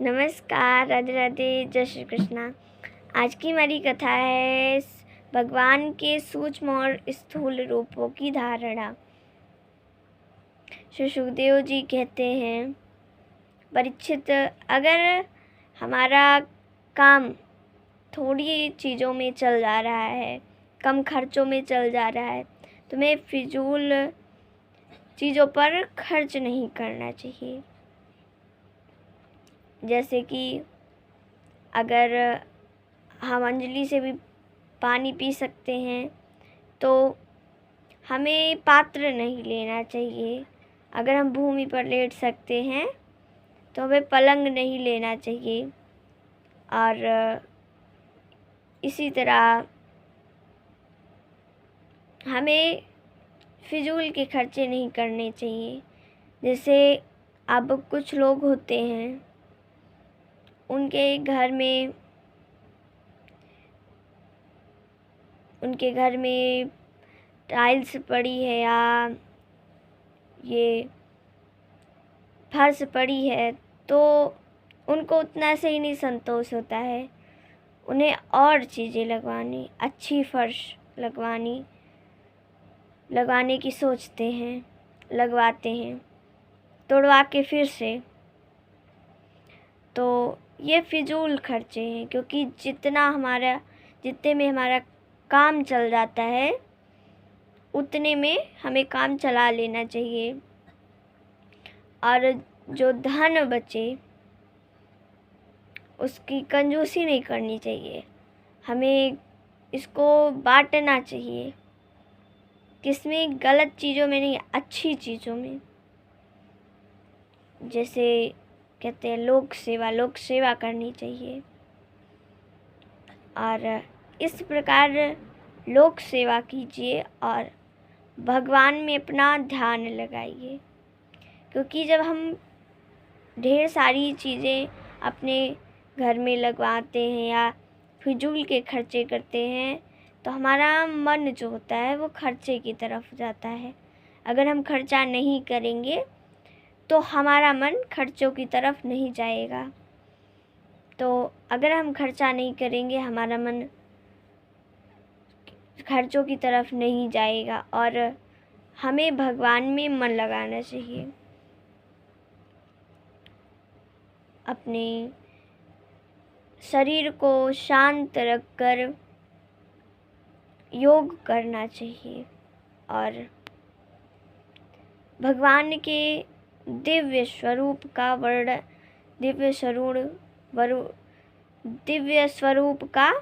नमस्कार, राधे राधे, जय श्री कृष्णा। आज की हमारी कथा है भगवान के सूक्ष्म और स्थूल रूपों की धारणा। श्री सुखदेव जी कहते हैं, परीक्षित, अगर हमारा काम थोड़ी चीज़ों में चल जा रहा है, कम खर्चों में चल जा रहा है, तो हमें फिजूल चीज़ों पर खर्च नहीं करना चाहिए। जैसे कि अगर हम अंजलि से भी पानी पी सकते हैं तो हमें पात्र नहीं लेना चाहिए। अगर हम भूमि पर लेट सकते हैं तो हमें पलंग नहीं लेना चाहिए। और इसी तरह हमें फिजूल के खर्चे नहीं करने चाहिए। जैसे अब कुछ लोग होते हैं, उनके घर में टाइल्स पड़ी है या ये फर्श पड़ी है, तो उनको उतना से ही नहीं संतोष होता है। उन्हें और चीज़ें लगवानी, अच्छी फर्श लगवाने की सोचते हैं, लगवाते हैं तोड़वा के फिर से। तो ये फिजूल खर्चे हैं, क्योंकि जितने में हमारा काम चल जाता है उतने में हमें काम चला लेना चाहिए। और जो धन बचे उसकी कंजूसी नहीं करनी चाहिए। हमें इसको बांटना चाहिए, किसमें, गलत चीज़ों में नहीं, अच्छी चीज़ों में। जैसे कहते हैं लोक सेवा करनी चाहिए। और इस प्रकार लोक सेवा कीजिए और भगवान में अपना ध्यान लगाइए। क्योंकि जब हम ढेर सारी चीज़ें अपने घर में लगवाते हैं या फिजूल के खर्चे करते हैं तो हमारा मन जो होता है वो खर्चे की तरफ जाता है। अगर हम खर्चा नहीं करेंगे तो हमारा मन खर्चों की तरफ नहीं जाएगा। तो अगर हम खर्चा नहीं करेंगे, हमारा मन खर्चों की तरफ नहीं जाएगा और हमें भगवान में मन लगाना चाहिए। अपने शरीर को शांत रखकर योग करना चाहिए और भगवान के दिव्य स्वरूप का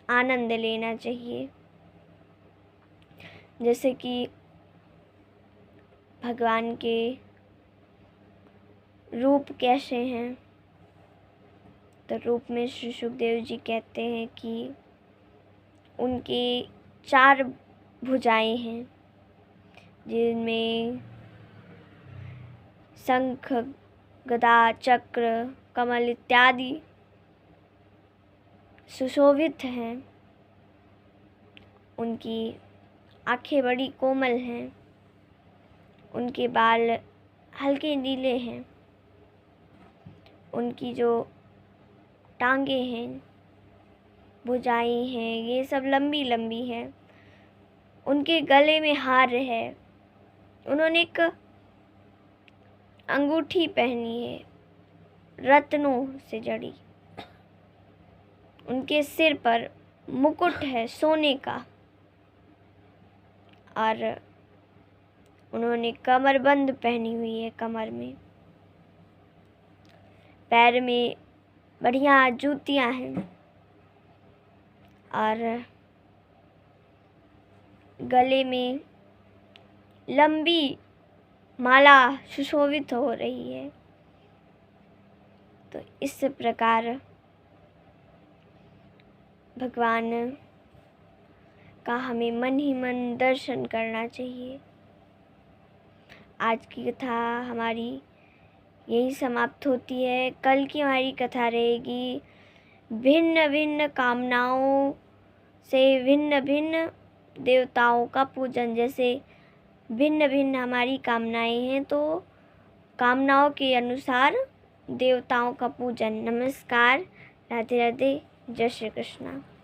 आनंद लेना चाहिए। जैसे कि भगवान के रूप कैसे हैं, तो रूप में श्री सुखदेव जी कहते हैं कि उनके 4 भुजाएं हैं, जिनमें शंख, गदा, चक्र, कमल इत्यादि सुशोभित हैं। उनकी आंखें बड़ी कोमल हैं, उनके बाल हल्के नीले हैं, उनकी जो टांगे हैं, भुजाएं हैं, ये सब लंबी लंबी हैं। उनके गले में हार है, उन्होंने एक अंगूठी पहनी है रत्नों से जड़ी। उनके सिर पर मुकुट है सोने का और उन्होंने कमरबंद पहनी हुई है कमर में। पैर में बढ़िया जूतियां हैं और गले में लंबी माला सुशोभित हो रही है। तो इस प्रकार भगवान का हमें मन ही मन दर्शन करना चाहिए। आज की कथा हमारी यही समाप्त होती है। कल की हमारी कथा रहेगी भिन्न भिन्न कामनाओं से भिन्न भिन्न देवताओं का पूजन। जैसे भिन्न भिन्न हमारी कामनाएं हैं, तो कामनाओं के अनुसार देवताओं का पूजन। नमस्कार, राधे राधे, जय श्री कृष्णा।